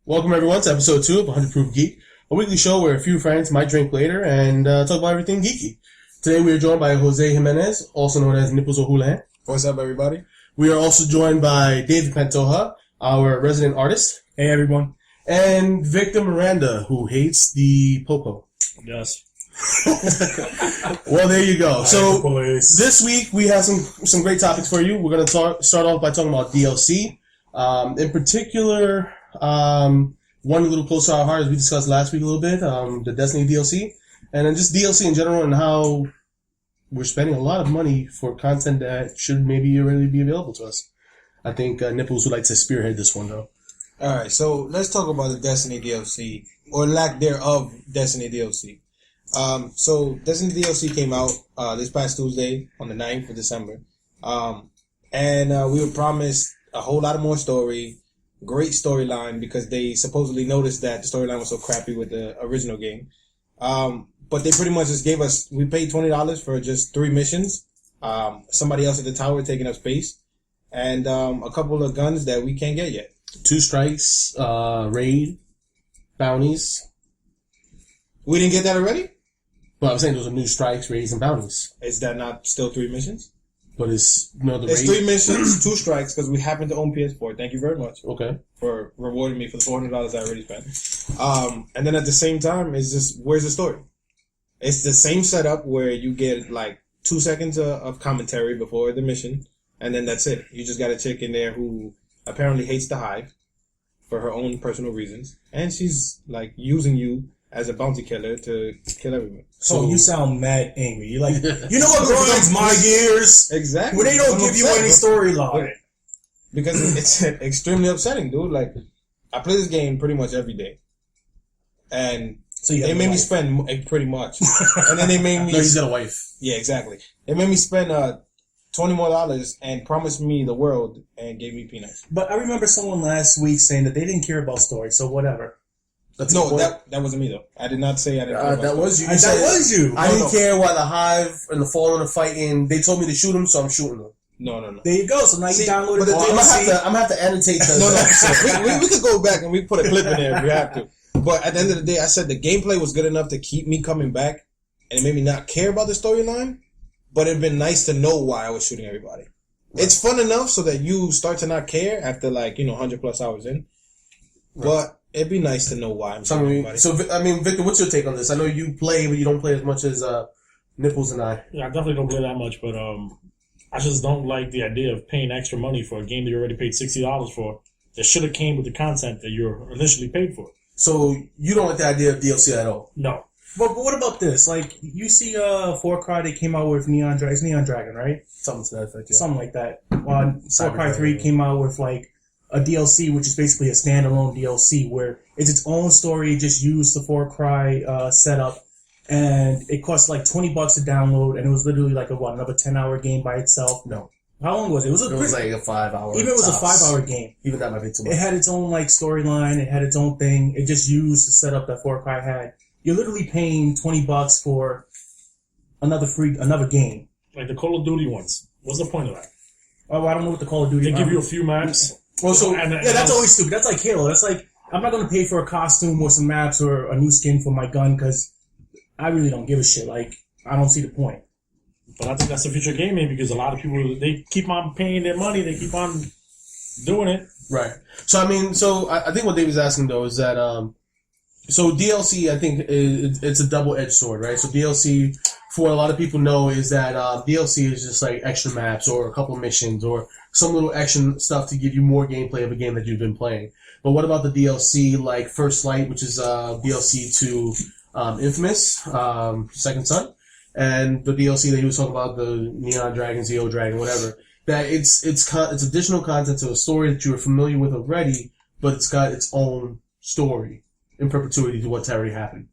Welcome everyone to episode 2 of 100 Proof Geek, a weekly show where a few friends might drink later and talk about everything geeky. Today we are joined by Jose Jimenez, also known as Nipples O'Houlihan. What's up, everybody? We are also joined by David Pantoja, our resident artist. Hey, everyone. And Victor Miranda, who hates the Popo. Yes. Well, there you go. So this week we have some great topics for you. We're going to start off by talking about DLC. In particular, one a little close to our heart, as we discussed last week a little bit, the Destiny DLC, and then just DLC in general and how we're spending a lot of money for content that should maybe really be available to us. I think Nipples would like to spearhead this one, though. All right, so let's talk about the Destiny DLC, or lack thereof Destiny DLC. So Destiny DLC came out this past Tuesday on the 9th of December, and we were promised a whole lot of more story, great storyline, because they supposedly noticed that the storyline was so crappy with the original game. But they pretty much just gave us, we paid $20 for just 3 missions, somebody else at the tower taking up space, and a couple of guns that we can't get yet. 2 strikes, raid, bounties. We didn't get that already? But I'm saying those are new strikes, raids, and bounties. Is that not still 3 missions? But it's the It's 3 missions, 2 strikes, because we happen to own PS4. Thank you very much. Okay. For rewarding me for the $400 I already spent. And then at the same time, it's just, where's the story? It's the same setup where you get like 2 seconds of commentary before the mission, and then that's it. You just got a chick in there who apparently hates the Hive for her own personal reasons, and she's like using you as a bounty killer to kill everyone. So you sound mad angry. You're like, you know what grinds my gears? Exactly. When they don't give you any storyline. Because it's extremely upsetting, dude. Like, I play this game pretty much every day. And so they made me spend pretty much. And then they made me... No, he's got a wife. Yeah, exactly. They made me spend $20 more and promised me the world and gave me peanuts. But I remember someone last week saying that they didn't care about story, so whatever. No, that wasn't me, though. I did not say I didn't care about that was you. That was you. I didn't care why the Hive and the Fallen are fighting. They told me to shoot them, so I'm shooting them. No. There you go. So now you downloaded it. I'm gonna have to annotate the... No. we could go back and we put a clip in there if we have to. But at the end of the day, I said the gameplay was good enough to keep me coming back, and it made me not care about the storyline, but it'd been nice to know why I was shooting everybody. Right. It's fun enough so that you start to not care after 100 plus hours in. Right. But it'd be nice to know why I'm shooting everybody. So, Victor, what's your take on this? I know you play, but you don't play as much as Nipples and I. Yeah, I definitely don't play that much, but I just don't like the idea of paying extra money for a game that you already paid $60 for that should have came with the content that you initially paid for. So you don't like the idea of DLC at all? No. But what about this? Like, you see Far Cry, they came out with Neon Dragon, right? Something to that effect, yeah. Something like that. Far Cry 3 came out with, like, a DLC, which is basically a standalone DLC, where it's its own story. It just used the Far Cry setup, and it cost like $20 to download, and it was literally like another 10-hour game by itself. No. How long was it? It was like a 5-hour. Even it was a 5-hour game. Even that might be too much. It had its own like storyline. It had its own thing. It just used the setup that Far Cry had. You're literally paying $20 for another game. Like the Call of Duty ones. What's the point of that? Oh, I don't know what the Call of Duty. They give you a few maps. Well, that's always stupid. That's like Halo. That's like, I'm not going to pay for a costume or some maps or a new skin for my gun because I really don't give a shit. Like, I don't see the point. But I think that's the future gaming because a lot of people, they keep on paying their money. They keep on doing it. Right. So, I think what Dave is asking, though, is that, so DLC, I think, it's a double-edged sword, right? So DLC, for what a lot of people know, is that DLC is just like extra maps or a couple of missions or some little action stuff to give you more gameplay of a game that you've been playing. But what about the DLC like First Light, which is DLC to Infamous, Second Son, and the DLC that he was talking about, the Neon Dragon, Zeo Dragon, whatever. That it's additional content to a story that you are familiar with already, but it's got its own story in perpetuity to what's already happened.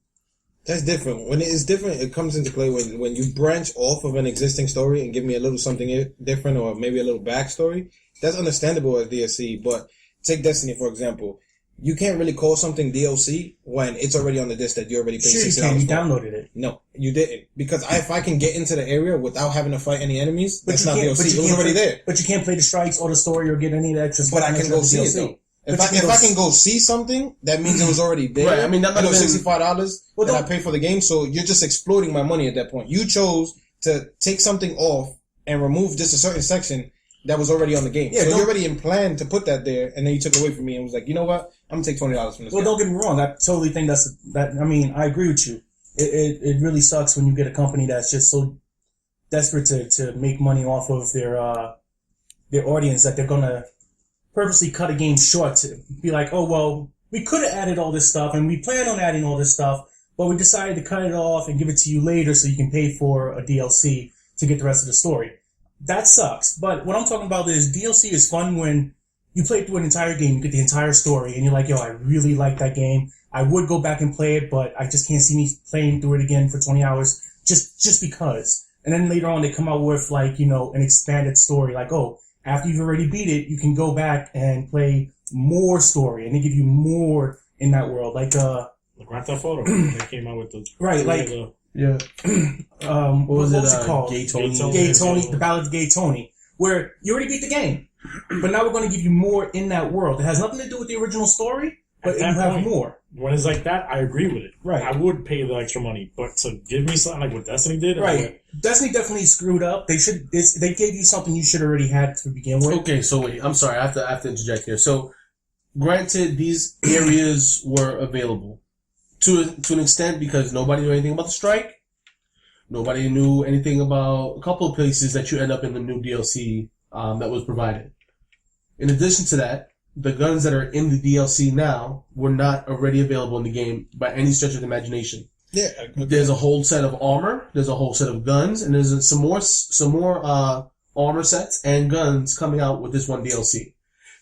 That's different. When it's different, it comes into play when you branch off of an existing story and give me a little something different or maybe a little backstory. That's understandable as DLC, but take Destiny, for example. You can't really call something DLC when it's already on the disc that you already paid $60 for. You downloaded it. No, you didn't. Because if I can get into the area without having to fight any enemies, that's not DLC. It was already there. But you can't play the strikes or the story or get any of the extra stuff. But I can go see it, though. If I can go see something, that means it was already there. Right. I mean, that might have been $65 that I paid for the game. So you're just exploiting my money at that point. You chose to take something off and remove just a certain section that was already on the game. Yeah, so you already planned to put that there, and then you took away from me and was like, you know what? I'm gonna take $20 from this. Well, don't get me wrong. I totally think that. I mean, I agree with you. It really sucks when you get a company that's just so desperate to make money off of their audience that they're gonna purposely cut a game short to be like, oh well, we could have added all this stuff and we planned on adding all this stuff, but we decided to cut it off and give it to you later so you can pay for a DLC to get the rest of the story. That sucks. But what I'm talking about is DLC is fun when you play through an entire game, you get the entire story, and you're like, yo, I really like that game. I would go back and play it, but I just can't see me playing through it again for 20 hours just because. And then later on they come out with like, you know, an expanded story like, oh, after you've already beat it, you can go back and play more story, and they give you more in that world. Like Grand Theft Auto, they came out with the right, like yeah. what was it called? Gay Tony, the Ballad of Gay Tony, where you already beat the game, but now we're going to give you more in that world. It has nothing to do with the original story, but you have more. When it's like that, I agree with it. Right. I would pay the extra money, but to give me something like what Destiny did, right? Destiny definitely screwed up. They gave you something you should already had to begin with. Okay, so wait, I'm sorry, I have to interject here. So, granted, these areas were available to an extent because nobody knew anything about the strike. Nobody knew anything about a couple of places that you end up in the new DLC that was provided. In addition to that, the guns that are in the DLC now were not already available in the game by any stretch of the imagination. Yeah, okay. There's a whole set of armor, there's a whole set of guns, and there's some more armor sets and guns coming out with this one DLC.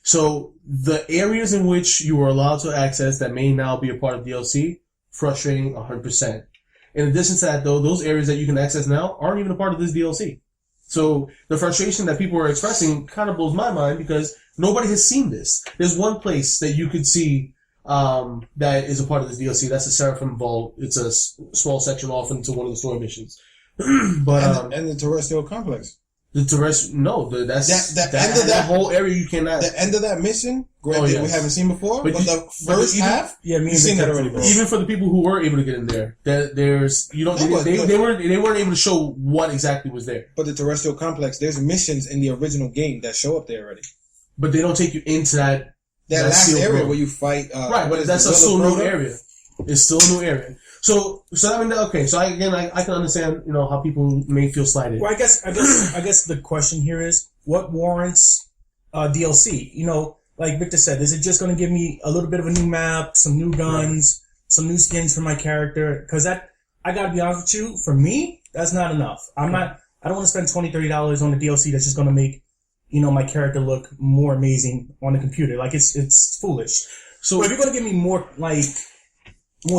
So the areas in which you were allowed to access that may now be a part of DLC, frustrating 100%. In addition to that, though, those areas that you can access now aren't even a part of this DLC. So the frustration that people are expressing kind of blows my mind because nobody has seen this. There's one place that you could see that is a part of this DLC. That's the Seraphim Vault. It's a small section off into one of the story missions. But and the terrestrial complex. The terrestrial, no, that's the end of that whole area you cannot. The end of that mission, granted, we haven't seen before, but the first half, you've seen that already. Bro. Even for the people who were able to get in there, there's they weren't able to show what exactly was there. But the terrestrial complex, there's missions in the original game that show up there already. But they don't take you into that last area where you fight. Right, but that's a still new area. It's still a new area. So I mean, okay. So I can understand, you know, how people may feel slighted. Well, I guess the question here is what warrants DLC? You know, like Victor said, is it just going to give me a little bit of a new map, some new guns, some new skins for my character? Because I gotta be honest with you, for me, that's not enough. I don't want to spend $20-$30 on a DLC that's just going to make, you know, my character look more amazing on the computer. Like it's foolish. So if you're going to give me more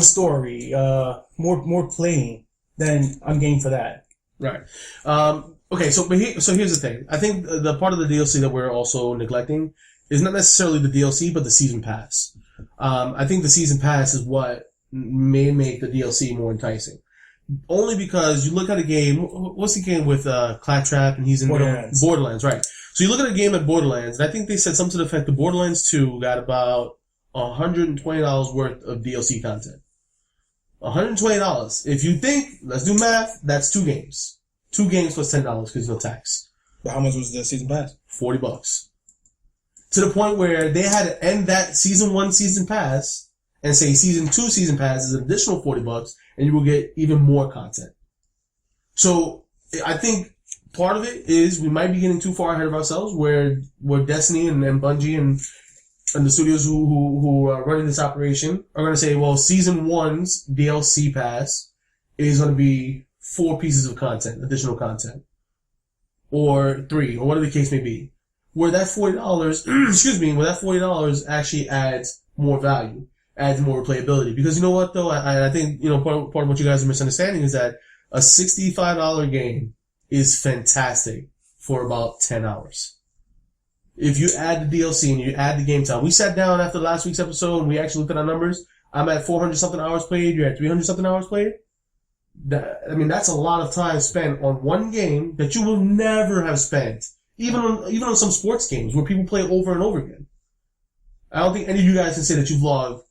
story, more playing, then I'm game for that. Right. Okay. So here's the thing. I think the part of the DLC that we're also neglecting is not necessarily the DLC, but the season pass. I think the season pass is what may make the DLC more enticing. Only because you look at a game. What's the game with Claptrap and he's in Borderlands, right? So you look at a game at Borderlands, and I think they said something to the effect that Borderlands 2 got about $120 worth of DLC content. $120. If you think, let's do math, that's 2 games. 2 games plus $10 because there's no tax. But how much was the season pass? $40. To the point where they had to end that season 1 season pass and say season 2 season pass is an additional $40 and you will get even more content. So I think part of it is we might be getting too far ahead of ourselves where Destiny and Bungie and the studios who are running this operation are going to say, well, season 1's DLC pass is going to be 4 pieces of content, additional content, or 3, or whatever the case may be. Where that $40 actually adds more value, adds more replayability. Because you know what though, I think, you know, part of what you guys are misunderstanding is that a $65 game is fantastic for about 10 hours. If you add the DLC and you add the game time, we sat down after last week's episode and we actually looked at our numbers. I'm at 400 something hours played. You're at 300 something hours played. That's a lot of time spent on one game that you will never have spent, even on some sports games where people play over and over again. I don't think any of you guys can say that you've logged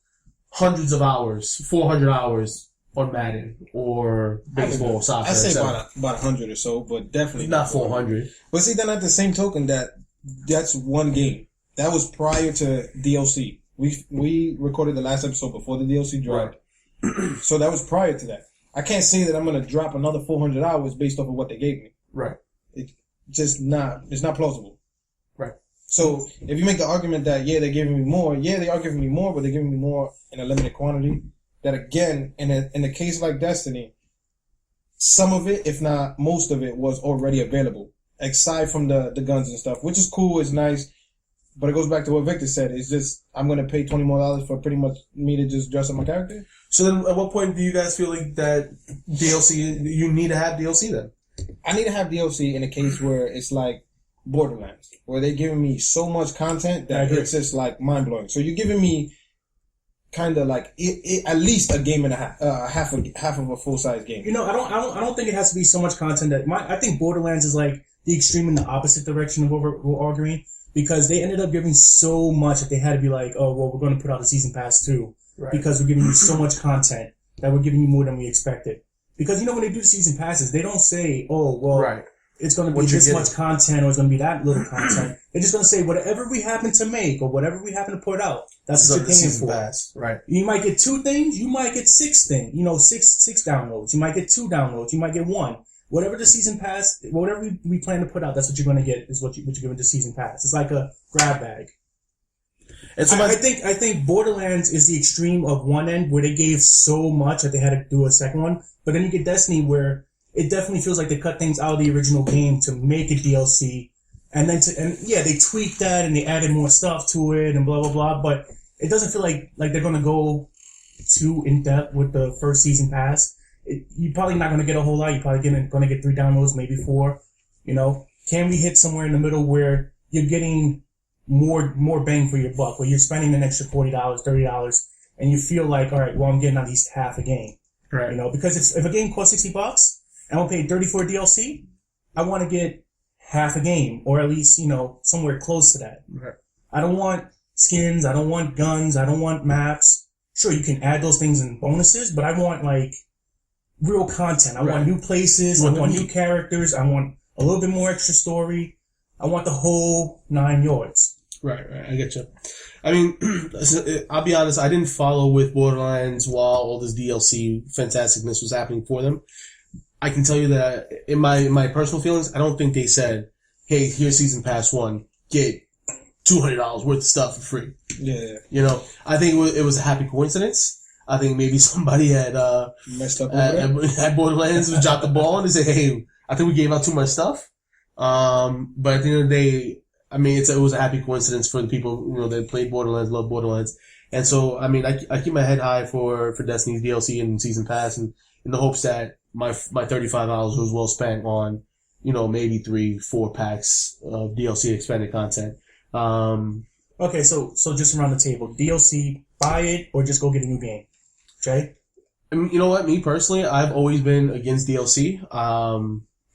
hundreds of hours, 400 hours on Madden or baseball, soccer. I say about 100 or so, but definitely not 400. But see, then at the same token, that's one game. That was prior to DLC. We recorded the last episode before the DLC dropped, right. So that was prior to that. I can't say that I'm gonna drop another 400 hours based off of what they gave me. Right. It's just not. It's not plausible. Right. So if you make the argument that they're giving me more, they are giving me more, but they're giving me more in a limited quantity. That again, in a case like Destiny, some of it, if not most of it, was already available, aside from the guns and stuff, which is cool, it's nice, but it goes back to what Victor said. It's just I'm gonna pay $20 more for pretty much me to just dress up my character. So then, at what point do you guys feel like that DLC? You need to have DLC then? I need to have DLC in a case where it's like Borderlands, where they're giving me so much content that it's just like mind blowing. So you're giving me kind of like at least a game and a half, half of a full size game. You know, I don't think it has to be so much content that I think Borderlands is like the extreme in the opposite direction of what we're arguing, because they ended up giving so much that they had to be like, oh well, we're going to put out a season pass too, right. Because we're giving you so much content that we're giving you more than we expected. Because you know when they do season passes, they don't say, oh well, right. It's going to be this much content or it's going to be that little content. They're just going to say whatever we happen to make or whatever we happen to put out. That's what you're paying for. Pass. Right. You might get 2 things. You might get 6 things. You know, six downloads. You might get 2 downloads. You might get 1. Whatever the season pass, whatever we plan to put out, that's what you're going to get. Is what you're giving the season pass. It's like a grab bag. And so I think Borderlands is the extreme of one end where they gave so much that they had to do a second one. But then you get Destiny where it definitely feels like they cut things out of the original game to make a DLC, and then they tweaked that and they added more stuff to it and blah blah blah. But it doesn't feel like they're gonna go too in depth with the first season pass. You're probably not gonna get a whole lot. You're probably gonna get 3 downloads, maybe 4. You know, can we hit somewhere in the middle where you're getting more bang for your buck, where you're spending an extra $40, $30, and you feel like, all right, well I'm getting at least half a game, right? You know, because if a game costs $60. I don't pay $30 for a DLC, I want to get half a game, or at least, you know, somewhere close to that. Right. I don't want skins, I don't want guns, I don't want maps. Sure, you can add those things in bonuses, but I want, like, real content. I want new places, I want new characters, I want a little bit more extra story. I want the whole 9 yards. Right, I get you. I mean, I'll be honest, I didn't follow with Borderlands while all this DLC fantasticness was happening for them. I can tell you that in my personal feelings, I don't think they said, hey, here's Season Pass 1, get $200 worth of stuff for free. Yeah. You know, I think it was a happy coincidence. I think maybe somebody had messed up at Borderlands, dropped the ball, and they said, hey, I think we gave out too much stuff. But at the end of the day, I mean, it was a happy coincidence for the people, you know, that played Borderlands, love Borderlands. And so, I mean, I keep my head high for Destiny's DLC and Season Pass, and in the hopes that my $35 was well spent on, you know, maybe 3-4 packs of DLC expanded content. Okay, so just around the table, DLC, buy it or just go get a new game. Okay? You know what? Me personally, I've always been against DLC.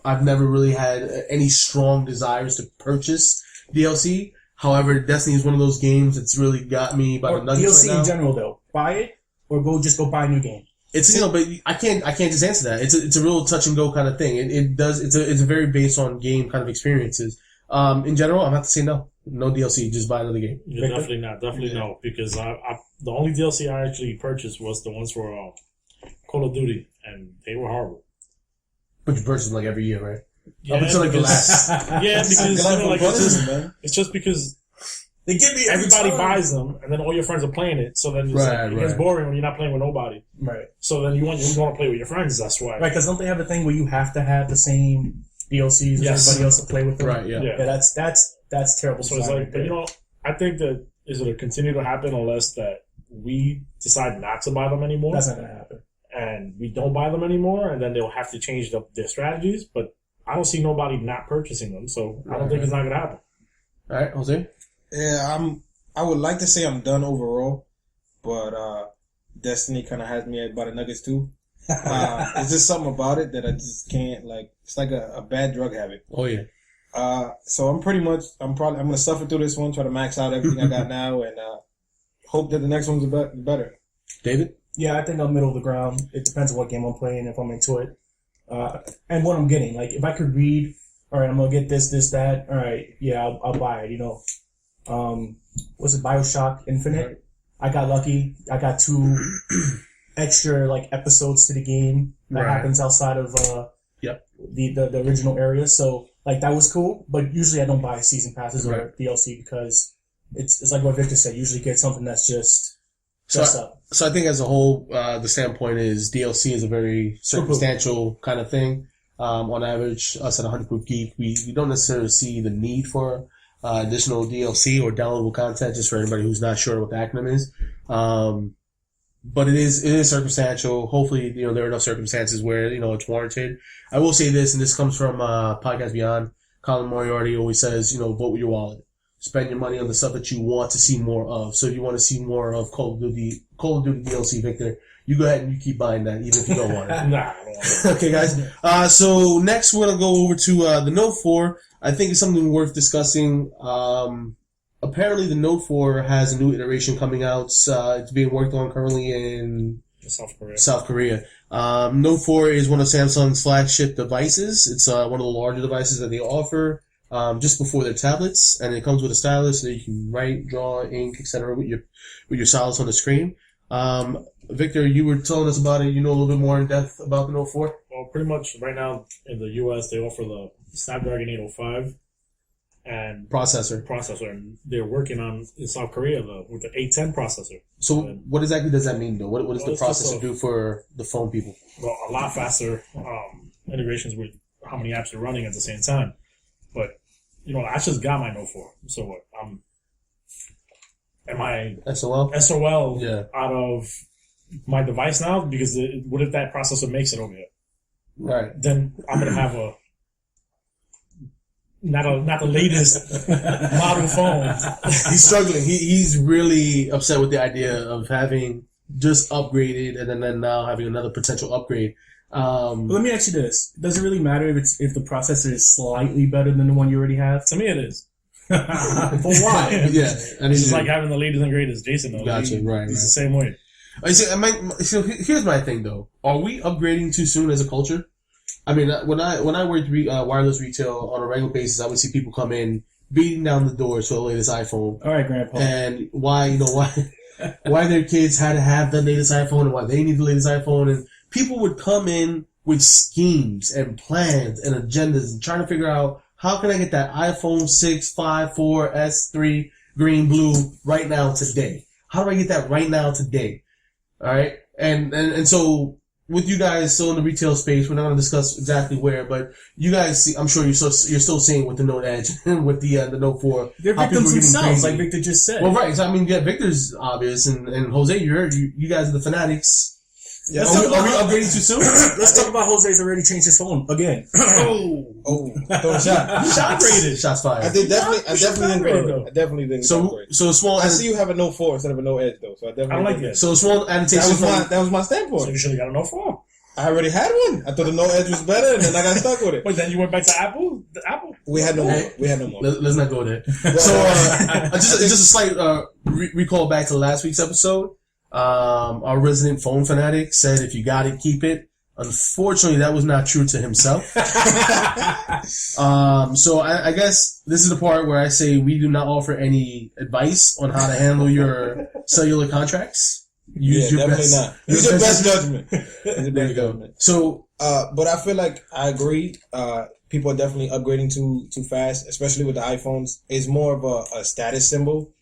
I've never really had any strong desires to purchase DLC. However, Destiny is one of those games that's really got me by the nuggets DLC right now. In general, though, buy it or go buy a new game. It's, you know, but I can't just answer that. It's a real touch and go kind of thing. It's a very based on game kind of experiences. In general, I'm gonna have to say no DLC. Just buy another game. Yeah, definitely no, because the only DLC I actually purchased was the ones for Call of Duty, and they were horrible. But you purchase them like every year, right? Yeah, up until like the last. Yeah, because you know, like it's just because they give me everybody buys them, and then all your friends are playing it. So then it gets boring when you're not playing with nobody. Right. So then you want to play with your friends. That's why. Right, because don't they have a thing where you have to have the same DLCs as everybody else to play with them? Right. Yeah. Yeah. That's terrible. So it's like, but you know, I think that is going to continue to happen unless that we decide not to buy them anymore. That's not going to happen. And we don't buy them anymore, and then they'll have to change their strategies. But I don't see nobody not purchasing them, so I don't think it's not going to happen. All right, Jose? Yeah, I would like to say I'm done overall, but Destiny kind of has me by the nuggets too. It's just something about it that I just can't, like, it's like a bad drug habit. Oh, yeah. So I'm going to suffer through this one, try to max out everything I got now, and hope that the next one's better. David? Yeah, I think I'm middle of the ground. It depends on what game I'm playing, if I'm into it. And what I'm getting. Like, if I could read, all right, I'm going to get this, that. All right, yeah, I'll buy it, you know. Was it BioShock Infinite? Right. I got lucky. I got 2 extra, like, episodes to the game that happens outside of the original area. So, like, that was cool. But usually I don't buy season passes or DLC because it's like what Victor said. Usually get something that's just up. So I think as a whole, the standpoint is DLC is a very circumstantial kind of thing. On average, us at 100 Proof Geek, we don't necessarily see the need for additional DLC or downloadable content, just for anybody who's not sure what the acronym is. But it is circumstantial. Hopefully, you know, there are enough circumstances where, you know, it's warranted. I will say this, and this comes from Podcast Beyond. Colin Moriarty always says, you know, vote with your wallet. Spend your money on the stuff that you want to see more of. So if you want to see more of Call of Duty DLC, Victor, you go ahead and you keep buying that, even if you don't want it. Nah. Okay, guys. So next we're going to go over to the Note 4. I think it's something worth discussing. Apparently the Note 4 has a new iteration coming out. It's being worked on currently in South Korea. Note 4 is one of Samsung's flagship devices. It's one of the larger devices that they offer. Just before their tablets, and it comes with a stylus so you can write, draw, ink, etc. with your stylus on the screen. Victor, you were telling us about it. You know a little bit more in depth about the Note 4? Well, pretty much right now in the US they offer the Snapdragon 805 and processor, and they're working on in South Korea with the 810 processor. So what exactly does that mean, though? What does the processor do for the phone people? Well, a lot faster integrations with how many apps are running at the same time. But, you know, I just got my Note 4. So what? Am I SOL out of my device now? Because what if that processor makes it over here? Right. Then I'm going to have not the latest model phone. He's struggling. He's really upset with the idea of having just upgraded and then now having another potential upgrade. Let me ask you this: does it really matter if the processor is slightly better than the one you already have? To me, it is. But why? Yeah, it's just like having the latest and greatest. Jason knows. Gotcha. Right. He's the same way. So here's my thing, though: are we upgrading too soon as a culture? I mean, when I worked wireless retail on a regular basis, I would see people come in beating down the doors for the latest iPhone. All right, Grandpa. And why their kids had to have the latest iPhone and why they need the latest iPhone, and people would come in with schemes and plans and agendas and trying to figure out how can I get that iPhone 6, 5, 4, S3, green, blue right now today? How do I get that right now today? All right. And so with you guys still in the retail space, we're not going to discuss exactly where, but you guys see, I'm sure you're still seeing with the Note Edge and with the Note 4. They're victims themselves, like Victor just said. Well, right. So, I mean, yeah, Victor's obvious and Jose, you guys are the fanatics. Yeah. Are we upgrading too soon? Let's talk about Jose's already changed his phone again. Throw a shot. Shot rated. Shots fired. I definitely didn't. So small. I see you have a Note 4 instead of a Note Edge though. So I definitely like that. So small annotation. That was my standpoint. So you should have got a Note 4. I already had one. I thought the Note Edge was better, and then I got stuck with it. Wait, then you went back to Apple? The Apple? We had no more. Let's not go there. So just a slight recall back to last week's episode. Our resident phone fanatic said, if you got it, keep it. Unfortunately, that was not true to himself. So I guess this is the part where I say we do not offer any advice on how to handle your cellular contracts. Use your definitely best, not. Use your best judgment. There you go. So, but I feel like I agree. People are definitely upgrading too fast, especially with the iPhones. It's more of a status symbol.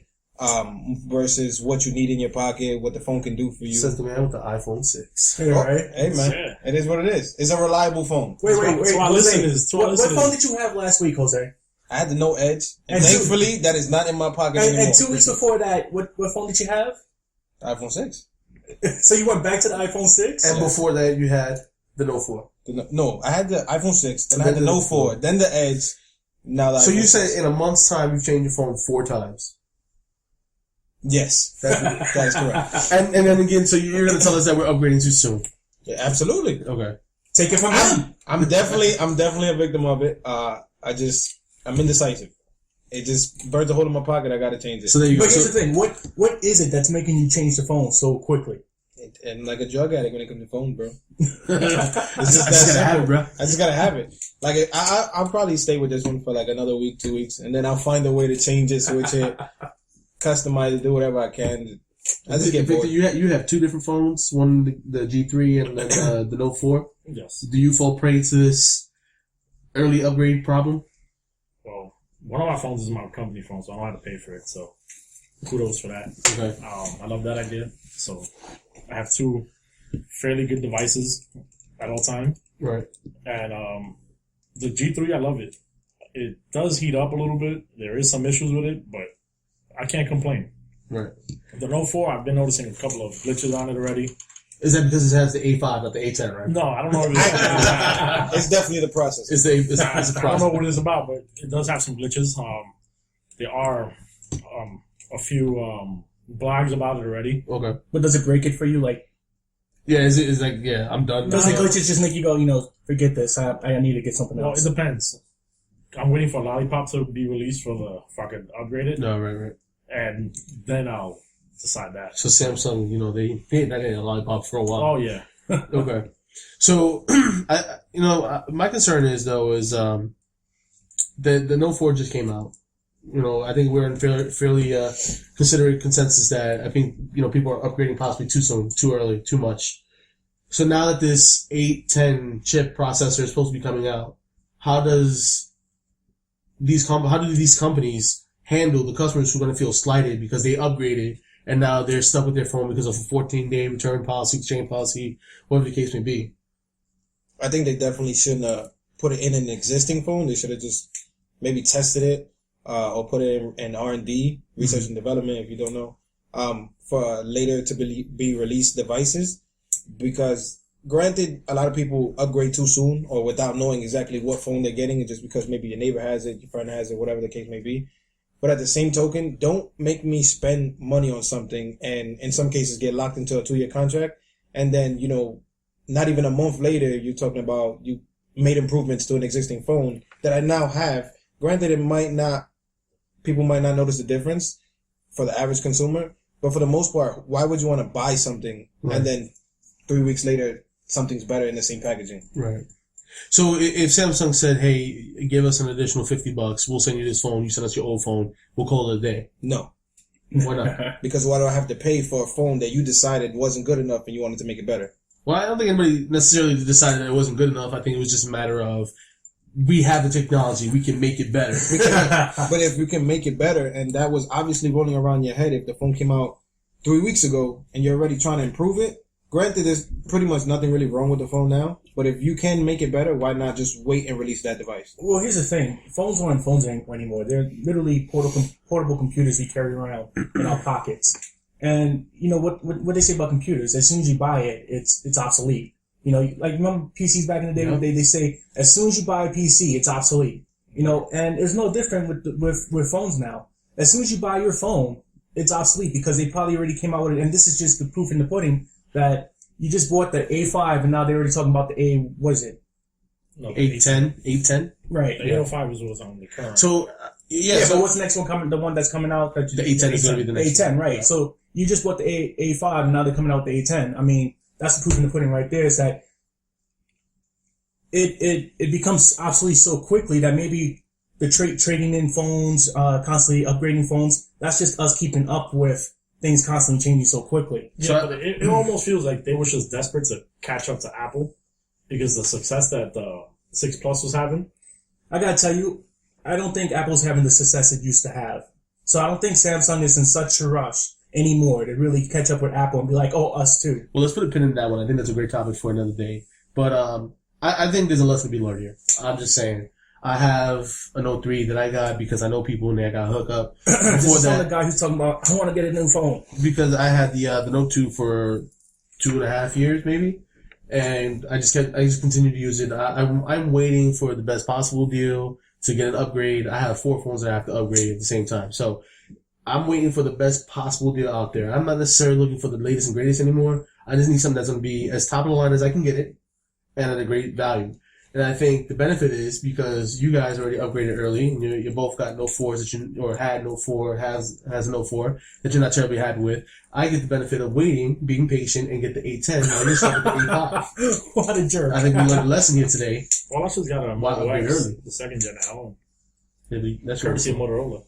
Versus what you need in your pocket, what the phone can do for you. Says the man with the iPhone 6. Yeah, right? Hey, man. It is what it is. It's a reliable phone. Wait. What phone phone did you have last week, Jose? I had the Note Edge. And thankfully, that is not in my pocket anymore. And 2 weeks before that, what phone did you have? The iPhone 6. So you went back to the iPhone 6? And before that, you had the Note 4. No, I had the iPhone 6, then I had the Note 4, then the Edge, now the So iPhone you 6. said in a month's time, you've changed your phone 4 times. Yes, that is correct. And then again, so you're going to tell us that we're upgrading too soon? Yeah, absolutely. Okay. Take it from him. I'm definitely a victim of it. I'm indecisive. It just burns a hole in my pocket. I gotta change it. So there you go. But here's the thing: what is it that's making you change the phone so quickly? And like a drug addict when it comes to phones, bro. I just gotta have it, bro. I just gotta have it. Like I'll probably stay with this one for like another week, 2 weeks, and then I'll find a way to change it, switch it, customize it, do whatever I can. I just get bored. You have two different phones, one the G3 and then the Note 4. Yes. Do you fall prey to this early upgrade problem? Well, one of my phones is my company phone, so I don't have to pay for it. So kudos for that. Okay. I love that idea. So I have two fairly good devices at all time. Right. And the G3, I love it. It does heat up a little bit. There is some issues with it, but I can't complain. Right. The Note 4, I've been noticing a couple of glitches on it already. Is that because it has the A5, not the A10, right? No, I don't know if it's It's definitely the process. It's a process. I don't know what it's about, but it does have some glitches. There are a few blogs about it already. Okay. But does it break it for you? Like, yeah, it's like, yeah, I'm done. Does the glitches just make you go, forget this, I need to get something else? Well, it depends. I'm waiting for Lollipop to be released if I could upgrade it. No, right. And then I'll decide that. So Samsung, they ain't a Lollipop for a while. Oh, yeah. Okay. So, my concern is the Note 4 just came out. I think we're in fairly considerate consensus that I think, people are upgrading possibly too soon, too early, too much. So now that this 810 chip processor is supposed to be coming out, how do these companies handle the customers who are going to feel slighted because they upgraded and now they're stuck with their phone because of a 14-day return policy, exchange policy, whatever the case may be? I think they definitely shouldn't have put it in an existing phone. They should have just maybe tested it or put it in R&D, research and development, if you don't know, for later to be released devices. Because granted, a lot of people upgrade too soon or without knowing exactly what phone they're getting, just because maybe your neighbor has it, your friend has it, whatever the case may be. But at the same token, don't make me spend money on something and in some cases get locked into a 2-year contract. And then, not even a month later, you're talking about you made improvements to an existing phone that I now have. Granted, people might not notice the difference for the average consumer. But for the most part, why would you want to buy something and then 3 weeks later, something's better in the same packaging? Right. So if Samsung said, hey, give us an additional $50, we'll send you this phone, you send us your old phone, we'll call it a day. No. Why not? Because why do I have to pay for a phone that you decided wasn't good enough and you wanted to make it better? Well, I don't think anybody necessarily decided that it wasn't good enough. I think it was just a matter of, we have the technology, we can make it better. But if you can make it better, and that was obviously rolling around your head if the phone came out 3 weeks ago and you're already trying to improve it, granted, there's pretty much nothing really wrong with the phone now, but if you can make it better, why not just wait and release that device? Well, here's the thing. Phones aren't phones anymore. They're literally portable computers we carry around in our pockets. And, what they say about computers, as soon as you buy it, it's obsolete. Like, remember PCs back in the day when they say, as soon as you buy a PC, it's obsolete. And it's no different with phones now. As soon as you buy your phone, it's obsolete because they probably already came out with it. And this is just the proof in the pudding that you just bought the A5 and now they're already talking about the what is it? No, 810? Right. The 805 is what's on the current. So, so what's the next one coming? The one that's coming out? The A10 is going to be the next A10, right. Yeah. So you just bought the A5 and now they're coming out with the A10. I mean, that's the proof in the pudding right there is that it becomes obsolete so quickly that maybe the trading in phones, constantly upgrading phones, that's just us keeping up with things constantly changing so quickly. Yeah, but it almost feels like they were just desperate to catch up to Apple because the success that the 6 Plus was having. I gotta tell you, I don't think Apple's having the success it used to have. So I don't think Samsung is in such a rush anymore to really catch up with Apple and be like, oh, us too. Well, let's put a pin in that one. I think that's a great topic for another day. But I think there's a lesson to be learned here. I'm just saying. I have a Note 3 that I got because I know people in there got hooked up. Before that, the guy who's talking about, I want to get a new phone. Because I had the Note 2 for 2.5 years, maybe. And I just continued to use it. I'm waiting for the best possible deal to get an upgrade. I have 4 phones that I have to upgrade at the same time. So I'm waiting for the best possible deal out there. I'm not necessarily looking for the latest and greatest anymore. I just need something that's going to be as top of the line as I can get it and at a great value. And I think the benefit is because you guys already upgraded early, and you both got no 4s that you, or had no 4, has no 4 that you're not terribly happy with. I get the benefit of waiting, being patient, and get the 810 while you're stuck with the 85. What a jerk. I think we learned a lesson here today. Well, I just got a Moto X, early. The second gen at home. That's courtesy of Motorola.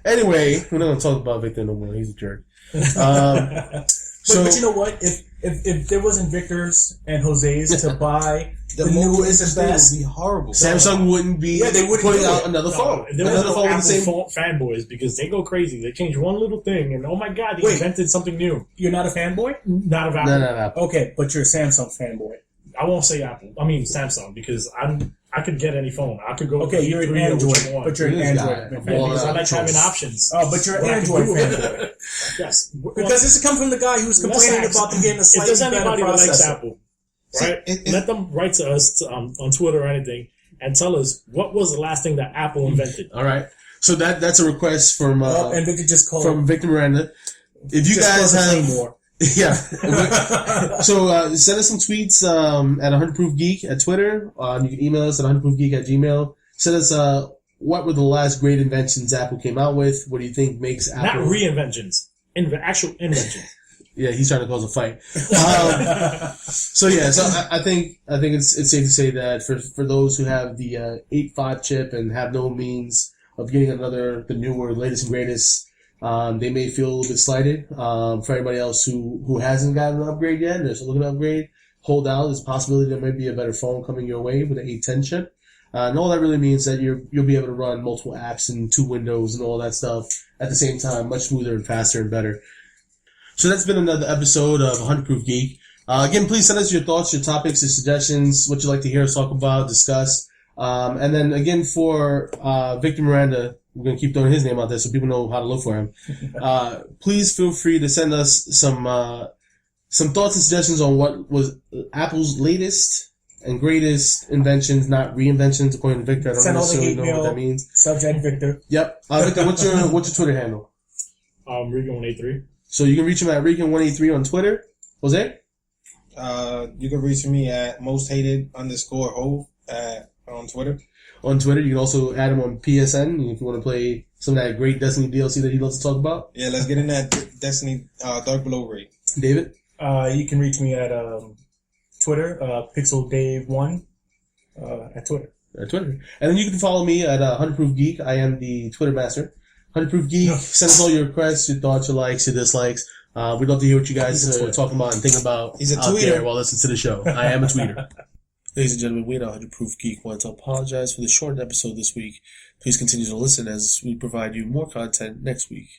Anyway, we're not going to talk about Victor no more. He's a jerk. But you know what? If there wasn't Victor's and Jose's to buy the newest and best, would be horrible. Samsung wouldn't be they wouldn't putting out another phone. There was no Apple fanboys because they go crazy. They change one little thing and oh my god, they invented something new. You're not a fanboy? Not of Apple. No. Okay, but you're a Samsung fanboy. I won't say Apple. I mean Samsung because I could get any phone. I could go. Okay, you're an Android, but you're an Android fan. Because I like having options. Oh, but you're an Android fan. Yes, because this has come from the guy who's complaining about them getting a slightly better processor. If there's anybody that likes Apple, right? Let them write to us on Twitter or anything and tell us what was the last thing that Apple invented. All right, so that's a request from and Victor just called from Victor Miranda. If you guys have more. Yeah. So send us some tweets at 100 Proof Geek at Twitter. You can email us at 100proofgeek at gmail. Send us what were the last great inventions Apple came out with? What do you think makes Apple... Not reinventions. Actual inventions. Yeah, he's trying to cause a fight. So I think it's safe to say that for those who have the 8.5 chip and have no means of getting the newer, latest and greatest... they may feel a little bit slighted. For everybody else who hasn't gotten an upgrade yet and is looking to upgrade, hold out. There's a possibility there may be a better phone coming your way with an 810 chip. And all that really means that you'll be able to run multiple apps and 2 windows and all that stuff at the same time, much smoother and faster and better. So that's been another episode of 100 Proof Geek. Again, please send us your thoughts, your topics, your suggestions, what you'd like to hear us talk about, discuss. And then again for Victor Miranda, we're going to keep throwing his name out there so people know how to look for him. Please feel free to send us some thoughts and suggestions on what was Apple's latest and greatest inventions, not reinventions, according to Victor. I don't necessarily know what that means. Subject Victor. Yep. Victor, what's your Twitter handle? Regan183. So you can reach him at Regan183 on Twitter. Jose? You can reach me at mosthated_hove on Twitter. On Twitter, you can also add him on PSN if you want to play some of that great Destiny DLC that he loves to talk about. Yeah, let's get in that Destiny Dark Below raid. David? You can reach me at Twitter, PixelDave1 at Twitter. At Twitter. And then you can follow me at 100 Proof Geek. I am the Twitter master. 100 Proof Geek. Send us all your requests, your thoughts, your likes, your dislikes. We'd love to hear what you guys are talking about and thinking about He's a out tweeter. there while listening to the show. I am a tweeter. Ladies and gentlemen, we at 100 Proof Geek want to apologize for the shortened episode this week. Please continue to listen as we provide you more content next week.